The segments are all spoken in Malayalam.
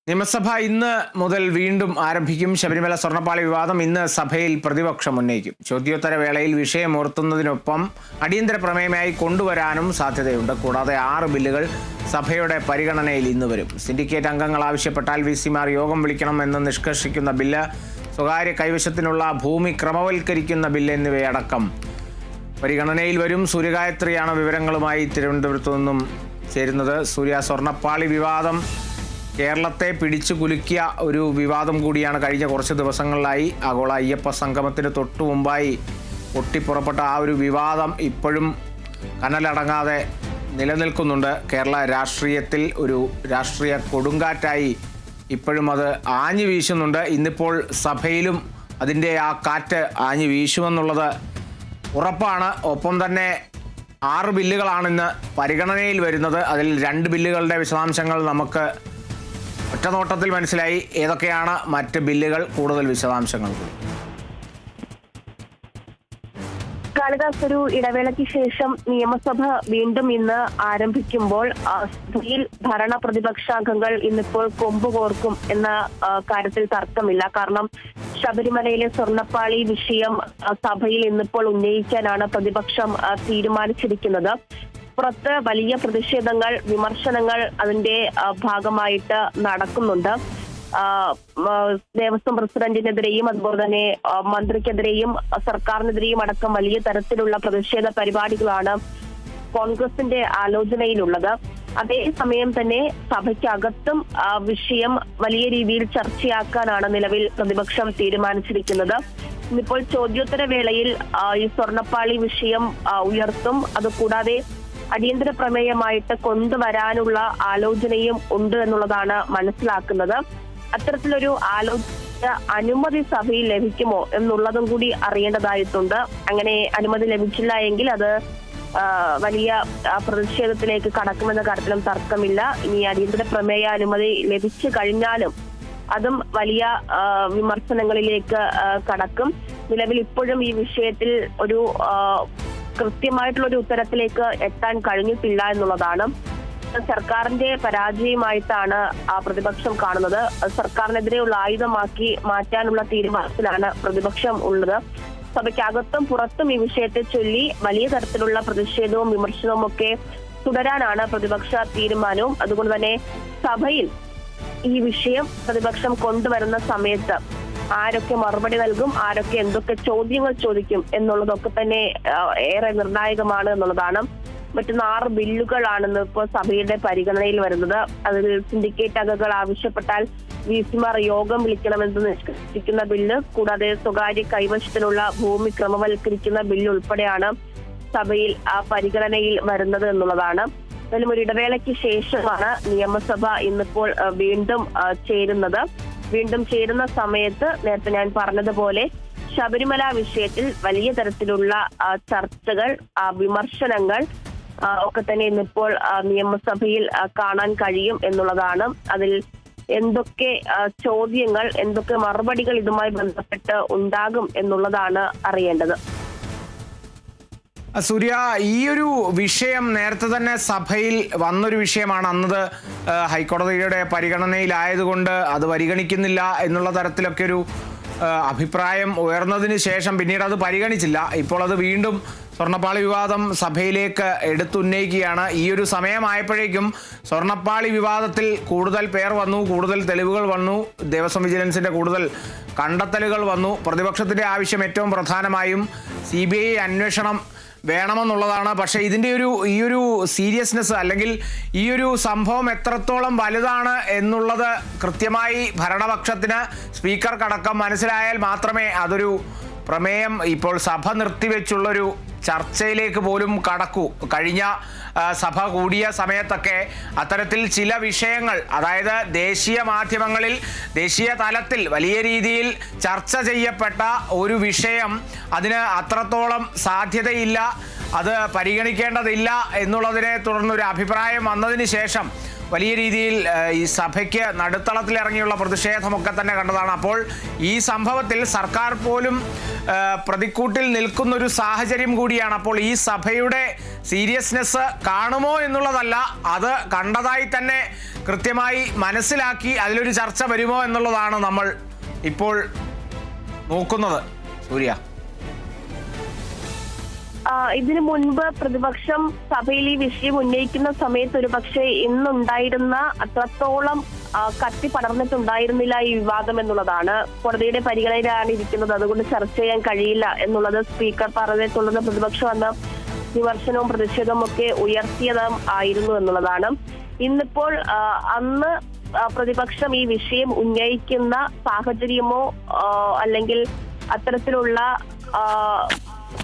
നിയമസഭ ഇന്ന് മുതൽ വീണ്ടും ആരംഭിക്കും. ശബരിമല സ്വർണ്ണപ്പാളി വിവാദം ഇന്ന് സഭയിൽ പ്രതിപക്ഷം ഉന്നയിക്കും. ചോദ്യോത്തര വേളയിൽ വിഷയമോർത്തുന്നതിനൊപ്പം അടിയന്തര പ്രമേയമായി കൊണ്ടുവരാനും സാധ്യതയുണ്ട്. കൂടാതെ 6 ബില്ലുകൾ സഭയുടെ പരിഗണനയിൽ ഇന്ന് വരും. സിൻഡിക്കേറ്റ് അംഗങ്ങൾ ആവശ്യപ്പെട്ടാൽ വിസിമാർ യോഗം വിളിക്കണമെന്ന് നിഷ്കർഷിക്കുന്ന ബില്ല്, സ്വകാര്യ കൈവശത്തിനുള്ള ഭൂമി ക്രമവൽക്കരിക്കുന്ന ബില്ല് എന്നിവയടക്കം പരിഗണനയിൽ വരും. സൂര്യഗായത്രിയാണ് വിവരങ്ങളുമായി തിരുവനന്തപുരത്തു നിന്നും ചേരുന്നത്. സൂര്യ, സ്വർണ്ണപ്പാളി വിവാദം കേരളത്തെ പിടിച്ചു കുലുക്കിയ ഒരു വിവാദം കൂടിയാണ്. കഴിഞ്ഞ കുറച്ച് ദിവസങ്ങളിലായി ആഗോള അയ്യപ്പ സംഗമത്തിന് തൊട്ടു മുമ്പായി പൊട്ടിപ്പുറപ്പെട്ട ആ ഒരു വിവാദം ഇപ്പോഴും കനലടങ്ങാതെ നിലനിൽക്കുന്നുണ്ട്. കേരള രാഷ്ട്രീയത്തിൽ ഒരു രാഷ്ട്രീയ കൊടുങ്കാറ്റായി ഇപ്പോഴും അത് ആഞ്ഞു വീശുന്നുണ്ട്. ഇന്നിപ്പോൾ സഭയിലും അതിൻ്റെ ആ കാറ്റ് ആഞ്ഞു വീശുമെന്നുള്ളത് ഉറപ്പാണ്. ഒപ്പം തന്നെ 6 ബില്ലുകളാണ് ഇന്ന് പരിഗണനയിൽ വരുന്നത്. അതിൽ 2 ബില്ലുകളുടെ വിശദാംശങ്ങൾ നമുക്ക് ഒറ്റനോട്ടത്തിൽ മനസ്സിലായി. ഏതൊക്കെയാണ് മറ്റ് ബില്ലുകൾ? കൂടുതൽ വിശദാംശങ്ങൾ. കാളിദാസ്, ഒരു ഇടവേളയ്ക്ക് ശേഷം നിയമസഭ വീണ്ടും ഇന്ന് ആരംഭിക്കുമ്പോൾ സഭയിൽ ഭരണ പ്രതിപക്ഷാംഗങ്ങൾ ഇന്നിപ്പോൾ കൊമ്പ് കോർക്കും എന്ന കാര്യത്തിൽ തർക്കമില്ല. കാരണം ശബരിമലയിലെ സ്വർണ്ണപ്പാളി വിഷയം സഭയിൽ ഇന്നിപ്പോൾ ഉന്നയിക്കാനാണ് പ്രതിപക്ഷം തീരുമാനിച്ചിരിക്കുന്നത്. പുറത്ത് വലിയ പ്രതിഷേധങ്ങൾ, വിമർശനങ്ങൾ അതിന്റെ ഭാഗമായിട്ട് നടക്കുന്നുണ്ട്. ദേവസ്വം പ്രസിഡന്റിനെതിരെയും അതുപോലെ തന്നെ മന്ത്രിക്കെതിരെയും സർക്കാരിനെതിരെയും അടക്കം വലിയ തരത്തിലുള്ള പ്രതിഷേധ പരിപാടികളാണ് കോൺഗ്രസിന്റെ ആലോചനയിലുള്ളത്. അതേസമയം തന്നെ സഭയ്ക്കകത്തും വിഷയം വലിയ രീതിയിൽ ചർച്ചയാക്കാനാണ് നിലവിൽ പ്രതിപക്ഷം തീരുമാനിച്ചിരിക്കുന്നത്. ഇന്നിപ്പോൾ ചോദ്യോത്തര വേളയിൽ ഈ സ്വർണ്ണപ്പാളി വിഷയം ഉയർത്തും. അതുകൂടാതെ അടിയന്തര പ്രമേയമായിട്ട് കൊണ്ടുവരാനുള്ള ആലോചനയും ഉണ്ട് എന്നുള്ളതാണ് മനസ്സിലാക്കുന്നത്. അത്തരത്തിലൊരു ആലോചന അനുമതി സഭയിൽ ലഭിക്കുമോ എന്നുള്ളതും കൂടി അറിയേണ്ടതായിട്ടുണ്ട്. അങ്ങനെ അനുമതി ലഭിച്ചില്ല എങ്കിൽ അത് വലിയ പ്രതിഷേധത്തിലേക്ക് കടക്കുമെന്ന കാര്യത്തിലും തർക്കമില്ല. ഇനി അടിയന്തര പ്രമേയ അനുമതി ലഭിച്ചു കഴിഞ്ഞാലും അതും വലിയ വിമർശനങ്ങളിലേക്ക് കടക്കും. നിലവിൽ ഇപ്പോഴും ഈ വിഷയത്തിൽ ഒരു കൃത്യമായിട്ടുള്ള ഒരു ഉത്തരത്തിലേക്ക് എത്താൻ കഴിഞ്ഞിട്ടില്ല എന്നുള്ളതാണ്. സർക്കാരിന്റെ പരാജയമായിട്ടാണ് പ്രതിപക്ഷം കാണുന്നത്. സർക്കാരിനെതിരെയുള്ള ആയുധമാക്കി മാറ്റാനുള്ള തീരുമാനത്തിലാണ് പ്രതിപക്ഷം ഉള്ളത്. സഭയ്ക്കകത്തും പുറത്തും ഈ വിഷയത്തെ ചൊല്ലി വലിയ തരത്തിലുള്ള പ്രതിഷേധവും വിമർശനവും ഒക്കെ തുടരാനാണ് പ്രതിപക്ഷ തീരുമാനവും. അതുകൊണ്ട് തന്നെ സഭയിൽ ഈ വിഷയം പ്രതിപക്ഷം കൊണ്ടുവരുന്ന സമയത്ത് ആരൊക്കെ മറുപടി നൽകും, ആരൊക്കെ എന്തൊക്കെ ചോദ്യങ്ങൾ ചോദിക്കും എന്നുള്ളതൊക്കെ തന്നെ ഏറെ നിർണായകമാണ് എന്നുള്ളതാണ്. മറ്റൊന്ന് 6 ബില്ലുകളാണെന്ന് ഇപ്പോൾ സഭയുടെ പരിഗണനയിൽ വരുന്നത്. അതിൽ സിൻഡിക്കേറ്റ് അംഗങ്ങൾ ആവശ്യപ്പെട്ടാൽ വിസിമാർ യോഗം വിളിക്കണമെന്ന് നിഷ്കർഷിക്കുന്ന ബില്ല്, കൂടാതെ സ്വകാര്യ കൈവശത്തിനുള്ള ഭൂമി ക്രമവൽക്കരിക്കുന്ന ബില്ല് ഉൾപ്പെടെയാണ് സഭയിൽ പരിഗണനയിൽ വരുന്നത് എന്നുള്ളതാണ്. എന്നാലും ഒരു ഇടവേളയ്ക്ക് ശേഷമാണ് നിയമസഭ ഇന്നിപ്പോൾ വീണ്ടും ചേരുന്നത്. വീണ്ടും ചേരുന്ന സമയത്ത് നേരത്തെ ഞാൻ പറഞ്ഞതുപോലെ ശബരിമല വിഷയത്തിൽ വലിയ തരത്തിലുള്ള ചർച്ചകൾ, വിമർശനങ്ങൾ ഒക്കെ തന്നെ ഇന്നിപ്പോൾ നിയമസഭയിൽ കാണാൻ കഴിയും എന്നുള്ളതാണ്. അതിൽ എന്തൊക്കെ ചോദ്യങ്ങൾ, എന്തൊക്കെ മറുപടികൾ ഇതുമായി ബന്ധപ്പെട്ട് ഉണ്ടാകും എന്നുള്ളതാണ് അറിയേണ്ടത്. സൂര്യ, ഈ ഒരു വിഷയം നേരത്തെ തന്നെ സഭയിൽ വന്നൊരു വിഷയമാണ്. അന്നത് ഹൈക്കോടതിയുടെ പരിഗണനയിലായതുകൊണ്ട് അത് പരിഗണിക്കുന്നില്ല എന്നുള്ള തരത്തിലൊക്കെ ഒരു അഭിപ്രായം ഉയർന്നതിന് ശേഷം പിന്നീട് അത് പരിഗണിച്ചില്ല. ഇപ്പോൾ അത് വീണ്ടും സ്വർണ്ണപ്പാളി വിവാദം സഭയിലേക്ക് എടുത്തുന്നയിക്കുകയാണ്. ഈ ഒരു സമയമായപ്പോഴേക്കും സ്വർണ്ണപ്പാളി വിവാദത്തിൽ കൂടുതൽ പേർ വന്നു, കൂടുതൽ തെളിവുകൾ വന്നു, ദേവസ്വം വിജിലൻസിൻ്റെ കൂടുതൽ കണ്ടെത്തലുകൾ വന്നു. പ്രതിപക്ഷത്തിൻ്റെ ആവശ്യം ഏറ്റവും പ്രധാനമായും CBI അന്വേഷണം വേണമെന്നുള്ളതാണ്. പക്ഷേ ഇതിൻ്റെ ഈ ഒരു സീരിയസ്നെസ് അല്ലെങ്കിൽ ഈ ഒരു സംഭവം എത്രത്തോളം വലുതാണ് എന്നുള്ളത് കൃത്യമായി ഭരണപക്ഷത്തിന് സ്പീക്കർക്കടക്കം മനസ്സിലായാൽ മാത്രമേ അതൊരു പ്രമേയം ഇപ്പോൾ സഭ നിർത്തിവെച്ചുള്ളൊരു ചർച്ചയിലേക്ക് പോലും കടക്കൂ. കഴിഞ്ഞ സഭ കൂടിയ സമയത്തൊക്കെ അത്തരത്തിൽ ചില വിഷയങ്ങൾ, അതായത് ദേശീയ മാധ്യമങ്ങളിൽ ദേശീയ തലത്തിൽ വലിയ രീതിയിൽ ചർച്ച ചെയ്യപ്പെട്ട ഒരു വിഷയം, അതിന് അത്രത്തോളം സാധ്യതയില്ല, അത് പരിഗണിക്കേണ്ടതില്ല എന്നുള്ളതിനെ തുടർന്നൊരു അഭിപ്രായം വന്നതിന് ശേഷം വലിയ രീതിയിൽ ഈ സഭയ്ക്ക് നടുത്തളത്തിലിറങ്ങിയുള്ള പ്രതിഷേധമൊക്കെ തന്നെ കണ്ടതാണ്. അപ്പോൾ ഈ സംഭവത്തിൽ സർക്കാർ പോലും പ്രതിക്കൂട്ടിൽ നിൽക്കുന്നൊരു സാഹചര്യം കൂടിയാണ്. അപ്പോൾ ഈ സഭയുടെ സീരിയസ്നെസ് കാണുമോ എന്നുള്ളതല്ല, അത് കണ്ടതായി തന്നെ കൃത്യമായി മനസ്സിലാക്കി അതിലൊരു ചർച്ച വരുമോ എന്നുള്ളതാണ് നമ്മൾ ഇപ്പോൾ നോക്കുന്നത്. സൂര്യ, ഇതിനു മുൻപ് പ്രതിപക്ഷം സഭയിൽ ഈ വിഷയം ഉന്നയിക്കുന്ന സമയത്ത് ഒരുപക്ഷെ ഇന്നുണ്ടായിരുന്ന അത്രത്തോളം കത്തി പടർന്നിട്ടുണ്ടായിരുന്നില്ല ഈ വിവാദം എന്നുള്ളതാണ്. കോടതിയുടെ പരിഗണനയിലാണ് ഇരിക്കുന്നത്, അതുകൊണ്ട് ചർച്ച ചെയ്യാൻ കഴിയില്ല എന്നുള്ളത് സ്പീക്കർ പറഞ്ഞിട്ടുള്ളത് പ്രതിപക്ഷം അന്ന് വിമർശനവും പ്രതിഷേധവും ഒക്കെ ഉയർത്തിയതും ആയിരുന്നു എന്നുള്ളതാണ്. ഇന്നിപ്പോൾ അന്ന് പ്രതിപക്ഷം ഈ വിഷയം ഉന്നയിക്കുന്ന സാഹചര്യമോ അല്ലെങ്കിൽ അത്തരത്തിലുള്ള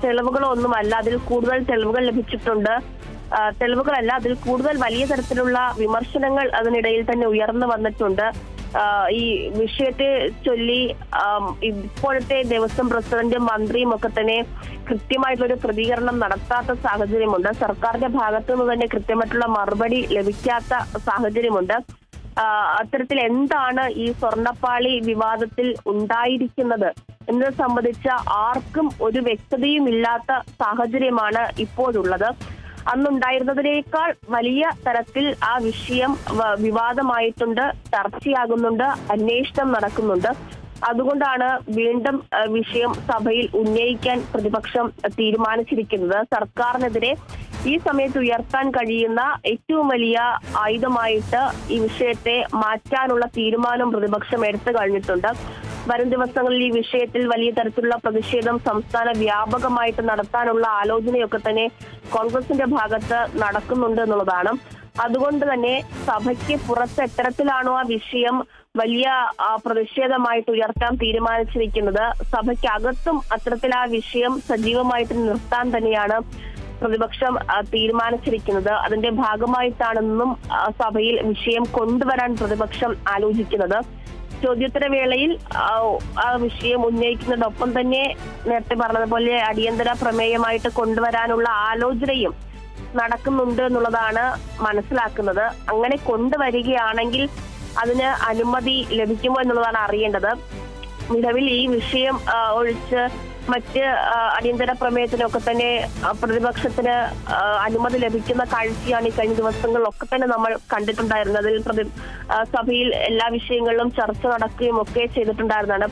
തെളിവുകളോ ഒന്നുമല്ല. അതിൽ കൂടുതൽ തെളിവുകൾ ലഭിച്ചിട്ടുണ്ട്. തെളിവുകളല്ല, അതിൽ കൂടുതൽ വലിയ തരത്തിലുള്ള വിമർശനങ്ങൾ അതിനിടയിൽ തന്നെ ഉയർന്നു വന്നിട്ടുണ്ട്. ഈ വിഷയത്തെ ചൊല്ലി ഇപ്പോഴത്തെ ദേവസ്വം പ്രസിഡന്റും മന്ത്രിയും ഒക്കെ തന്നെ കൃത്യമായിട്ടുള്ളൊരു പ്രതികരണം നടത്താത്ത സാഹചര്യമുണ്ട്. സർക്കാരിന്റെ ഭാഗത്തു നിന്ന് തന്നെ കൃത്യമായിട്ടുള്ള മറുപടി ലഭിക്കാത്ത സാഹചര്യമുണ്ട്. അത്തരത്തിൽ എന്താണ് ഈ സ്വർണ്ണപ്പാളി വിവാദത്തിൽ ഉണ്ടായിരിക്കുന്നത് എന്നത് സംബന്ധിച്ച ആർക്കും ഒരു വ്യക്തതയും ഇല്ലാത്ത സാഹചര്യമാണ് ഇപ്പോഴുള്ളത്. അന്നുണ്ടായിരുന്നതിനേക്കാൾ വലിയ തരത്തിൽ ആ വിഷയം വിവാദമായിട്ടുണ്ട്, ചർച്ചയാകുന്നുണ്ട്, അന്വേഷണം നടക്കുന്നുണ്ട്. അതുകൊണ്ടാണ് വീണ്ടും വിഷയം സഭയിൽ ഉന്നയിക്കാൻ പ്രതിപക്ഷം തീരുമാനിച്ചിരിക്കുന്നത്. സർക്കാരിനെതിരെ ഈ സമയത്ത് ഉയർത്താൻ കഴിയുന്ന ഏറ്റവും വലിയ ആയുധമായിട്ട് ഈ വിഷയത്തെ മാറ്റാനുള്ള തീരുമാനം പ്രതിപക്ഷം എടുത്തു കഴിഞ്ഞിട്ടുണ്ട്. വരും ദിവസങ്ങളിൽ ഈ വിഷയത്തിൽ വലിയ തരത്തിലുള്ള പ്രതിഷേധം സംസ്ഥാന വ്യാപകമായിട്ട് നടത്താനുള്ള ആലോചനയൊക്കെ തന്നെ കോൺഗ്രസിന്റെ ഭാഗത്ത് നടക്കുന്നുണ്ട് എന്നുള്ളതാണ്. അതുകൊണ്ട് തന്നെ സഭയ്ക്ക് പുറത്ത് എത്തരത്തിലാണോ ആ വിഷയം വലിയ പ്രതിഷേധമായിട്ട് ഉയർത്താൻ തീരുമാനിച്ചിരിക്കുന്നത്, സഭയ്ക്കകത്തും അത്തരത്തിൽ ആ വിഷയം സജീവമായിട്ട് നിർത്താൻ തന്നെയാണ് പ്രതിപക്ഷം തീരുമാനിച്ചിരിക്കുന്നത്. അതിന്റെ ഭാഗമായിട്ടാണെന്നും സഭയിൽ വിഷയം കൊണ്ടുവരാൻ പ്രതിപക്ഷം ആലോചിക്കുന്നത്. ചോദ്യോത്തര വേളയിൽ ആ വിഷയം ഉന്നയിക്കുന്നതോടൊപ്പം തന്നെ നേരത്തെ പറഞ്ഞതുപോലെ അടിയന്തര പ്രമേയമായിട്ട് കൊണ്ടുവരാനുള്ള ആലോചനയും നടക്കുന്നുണ്ട് എന്നുള്ളതാണ് മനസ്സിലാക്കുന്നത്. അങ്ങനെ കൊണ്ടുവരികയാണെങ്കിൽ അതിന് അനുമതി ലഭിക്കുമോ എന്നുള്ളതാണ് അറിയേണ്ടത്. നിലവിൽ ഈ വിഷയം ഒഴിച്ച് മറ്റ് അടിയന്തര പ്രമേയത്തിനൊക്കെ തന്നെ പ്രതിപക്ഷത്തിന് അനുമതി ലഭിക്കുന്ന കാഴ്ചയാണ് ഈ കഴിഞ്ഞ ദിവസങ്ങളിലൊക്കെ തന്നെ നമ്മൾ കണ്ടിട്ടുണ്ടായിരുന്നത്. അതിൽ സഭയിൽ എല്ലാ വിഷയങ്ങളിലും ചർച്ച നടക്കുകയും ഒക്കെ ചെയ്തിട്ടുണ്ടായിരുന്നതാണ്.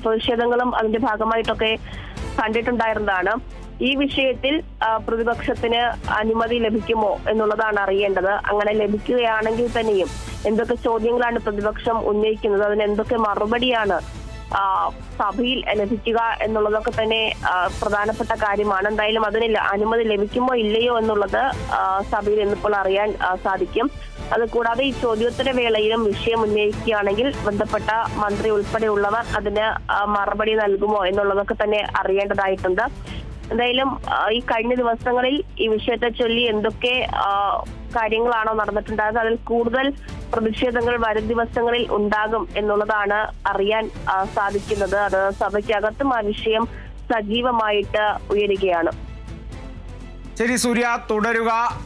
പ്രതിഷേധങ്ങളും അതിന്റെ ഭാഗമായിട്ടൊക്കെ കണ്ടിട്ടുണ്ടായിരുന്നതാണ്. ഈ വിഷയത്തിൽ പ്രതിപക്ഷത്തിന് അനുമതി ലഭിക്കുമോ എന്നുള്ളതാണ് അറിയേണ്ടത്. അങ്ങനെ ലഭിക്കുകയാണെങ്കിൽ തന്നെയും എന്തൊക്കെ ചോദ്യങ്ങളാണ് പ്രതിപക്ഷം ഉന്നയിക്കുന്നത്, അതിന് എന്തൊക്കെ മറുപടിയാണ് സഭയിൽ ലഭിക്കുക എന്നുള്ളതൊക്കെ തന്നെ പ്രധാനപ്പെട്ട കാര്യമാണ്. എന്തായാലും അതിന് അനുമതി ലഭിക്കുമോ ഇല്ലയോ എന്നുള്ളത് സഭയിൽ ഇന്നിപ്പോൾ അറിയാൻ സാധിക്കും. അതുകൂടാതെ ഈ ചോദ്യോത്തര വേളയിലും വിഷയം ഉന്നയിക്കുകയാണെങ്കിൽ ബന്ധപ്പെട്ട മന്ത്രി ഉൾപ്പെടെയുള്ളവർ അതിന് മറുപടി നൽകുമോ എന്നുള്ളതൊക്കെ തന്നെ അറിയേണ്ടതായിട്ടുണ്ട്. എന്തായാലും ഈ കഴിഞ്ഞ ദിവസങ്ങളിൽ ഈ വിഷയത്തെ ചൊല്ലി എന്തൊക്കെ കാര്യങ്ങളാണോ നടന്നിട്ടുണ്ടായത്, അതിൽ കൂടുതൽ പ്രതിഷേധങ്ങൾ വരും ദിവസങ്ങളിൽ ഉണ്ടാകും എന്നുള്ളതാണ് അറിയാൻ സാധിക്കുന്നത്. അത് സഭയ്ക്കകത്തും ആ വിഷയം സജീവമായിട്ട് ഉയരുകയാണ്. ശരി സൂര്യ, തുടരുക.